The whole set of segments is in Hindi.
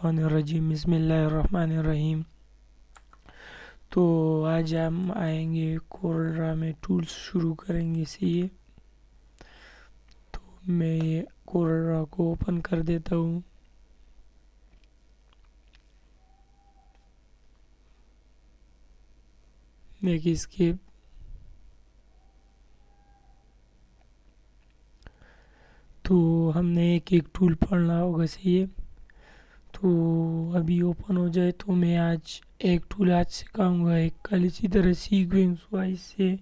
रजीम बिस्मिल्लाहिर्रहमानिर्रहीम। तो आज हम आएंगे कोरल में टूल्स शुरू करेंगे सीए। तो मैं ये कोरल को ओपन कर देता हूँ। देखिए इसके तो हमने एक एक टूल पढ़ना होगा सीए। तो अभी ओपन हो जाए तो मैं आज एक टूल आज सिखाऊंगा, एक कल इसी तरह सीक्वेंस वाइज से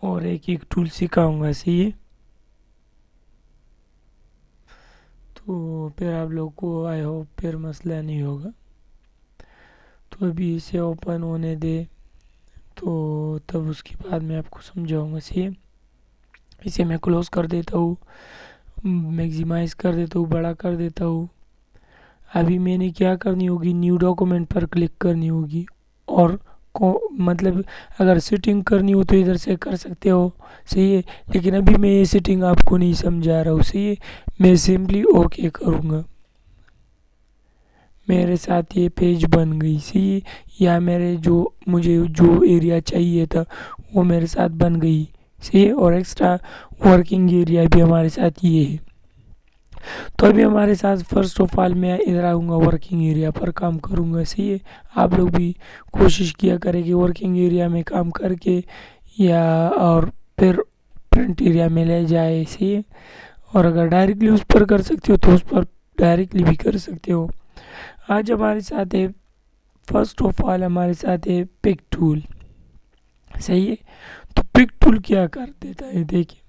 और एक एक टूल सिखाऊंगा सीए। तो फिर आप लोग को आई होप फिर मसला नहीं होगा। तो अभी इसे ओपन होने दे, तो तब उसके बाद मैं आपको समझाऊंगा सीए। इसे मैं क्लोज कर देता हूँ, मैक्सिमाइज कर देता हूँ, बड़ा कर देता हूँ। अभी मैंने क्या करनी होगी, न्यू डॉक्यूमेंट पर क्लिक करनी होगी और मतलब अगर सेटिंग करनी हो तो इधर से कर सकते हो, सही है। लेकिन अभी मैं ये सेटिंग आपको नहीं समझा रहा हूँ, सही है। मैं सिंपली ओके करूँगा, मेरे साथ ये पेज बन गई, सही है। या मेरे मुझे जो एरिया चाहिए था वो मेरे साथ बन गई, सही है। और एक्स्ट्रा वर्किंग एरिया भी हमारे साथ ये है। तो अभी हमारे साथ फर्स्ट ऑफ ऑल मैं इधर आऊँगा, वर्किंग एरिया पर काम करूँगा, सही है। आप लोग भी कोशिश किया करें कि वर्किंग एरिया में काम करके या और फिर फ्रंट एरिया में ले जाए, सही है। और अगर डायरेक्टली उस पर कर सकते हो तो उस पर डायरेक्टली भी कर सकते हो। आज हमारे साथ है, फर्स्ट ऑफ ऑल हमारे साथ है पिक टूल, सही है। तो पिक टूल क्या कर देता है, देखिए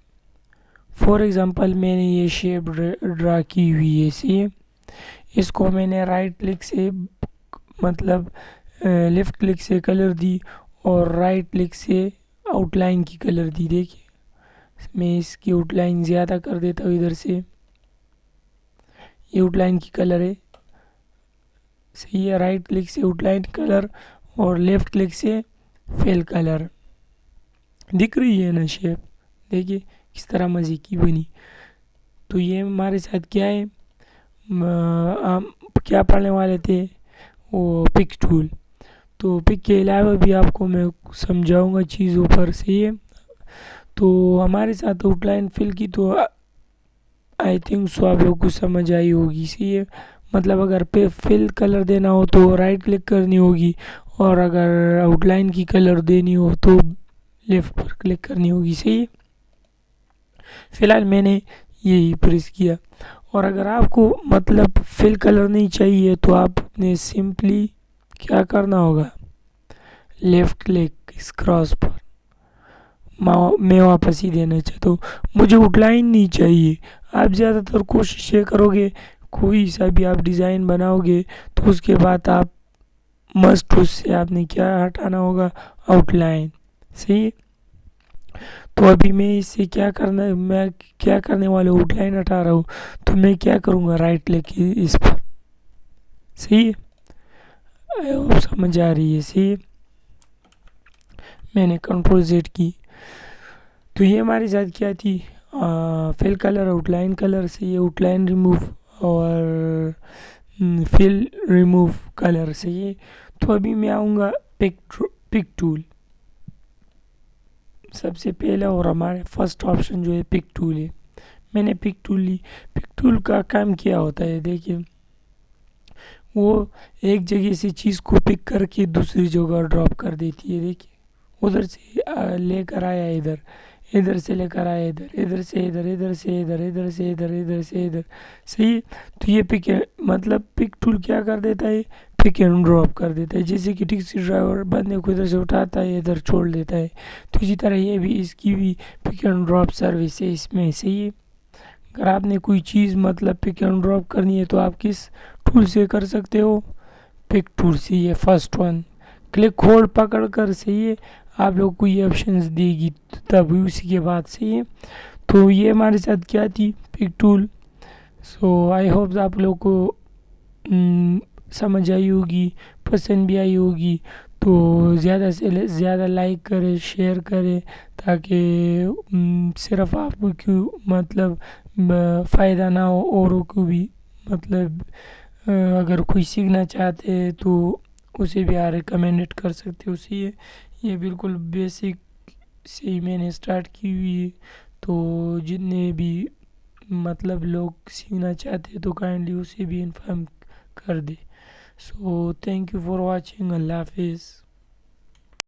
फॉर एग्जांपल मैंने ये शेप ड्रा की हुई है, सही है। इसको मैंने राइट क्लिक से मतलब लेफ्ट क्लिक से कलर दी और राइट क्लिक से आउटलाइन की कलर दी। देखिए मैं इसकी आउटलाइन ज़्यादा कर देता हूँ इधर से, ये आउटलाइन की कलर है, सही है। राइट क्लिक से आउटलाइन कलर और लेफ्ट क्लिक से फिल कलर। दिख रही है ना शेप, देखिए किस तरह मज़े की बनी। तो ये हमारे साथ क्या है, हम क्या पढ़ने वाले थे, वो पिक टूल। तो पिक के अलावा भी आपको मैं समझाऊंगा चीज़ों पर, सही है। तो हमारे साथ आउटलाइन फिल की तो आई थिंक सो आप लोग को समझ आई होगी, सही है। मतलब अगर पे फिल कलर देना हो तो राइट क्लिक करनी होगी और अगर आउटलाइन की कलर देनी हो तो लेफ्ट पर क्लिक करनी होगी, सही है। फिलहाल मैंने यही प्रेस किया। और अगर आपको मतलब फिल कलर नहीं चाहिए तो आपने सिंपली क्या करना होगा, लेफ्ट क्लिक इस क्रॉस पर मैं वापस ही देना चाहता हूँ, मुझे आउटलाइन नहीं चाहिए। आप ज़्यादातर कोशिश ये करोगे, कोई सा भी आप डिज़ाइन बनाओगे तो उसके बाद आप मस्ट उससे आपने क्या हटाना होगा, आउटलाइन, सही है। तो अभी मैं इससे क्या करना है, मैं क्या करने वाला हूँ, आउटलाइन हटा रहा हूँ। तो मैं क्या करूँगा, राइट क्लिक इस पर, सही है। आई होप समझ आ रही है, सही है। मैंने कंट्रोल जेड की। तो ये हमारे साथ क्या थी, फिल कलर आउटलाइन कलर से ये आउटलाइन रिमूव और फिल रिमूव कलर से ये। तो अभी मैं आऊँगा पिक टूल सबसे पहले, और हमारे फर्स्ट ऑप्शन जो है पिक टूल है। मैंने पिक टूल ली। पिक टूल का काम क्या होता है, देखिए वो एक जगह से चीज़ को पिक करके दूसरी जगह ड्रॉप कर देती है। देखिए उधर से लेकर आया इधर, इधर से लेकर आया इधर, इधर से इधर, इधर से इधर, इधर से इधर, इधर से इधर, सही है। तो ये मतलब पिक टूल क्या कर देता है, पिक एंड ड्रॉप कर देता है। जैसे कि टैक्सी ड्राइवर बंदे को इधर से उठाता है इधर छोड़ देता है, तो इसी तरह ये भी इसकी भी पिक एंड ड्रॉप सर्विस है इसमें, सही है। अगर आपने कोई चीज़ मतलब पिक एंड ड्रॉप करनी है तो आप किस टूल से कर सकते हो, पिक टूल से। ये फर्स्ट वन क्लिक होल्ड पकड़ कर, सही है, आप लोग को ये ऑप्शंस देगी तभी उसी के बाद, सही है। तो ये हमारे साथ क्या थी, pick tool. So I hope आप लोग को समझ आई होगी, पसंद भी आई होगी। तो ज़्यादा से ज़्यादा लाइक करें, शेयर करें, ताकि सिर्फ आपको क्यों मतलब फ़ायदा ना हो, औरों को भी मतलब अगर कोई सीखना चाहते हैं तो उसे भी आप रिकमेंडेड कर सकते हो। उसे ये बिल्कुल बेसिक से ही मैंने स्टार्ट की हुई है। तो जितने भी मतलब लोग सीखना चाहते हैं तो काइंडली उसे भी इन्फॉर्म कर दे। So thank you for watching. अल्लाह हाफिज़।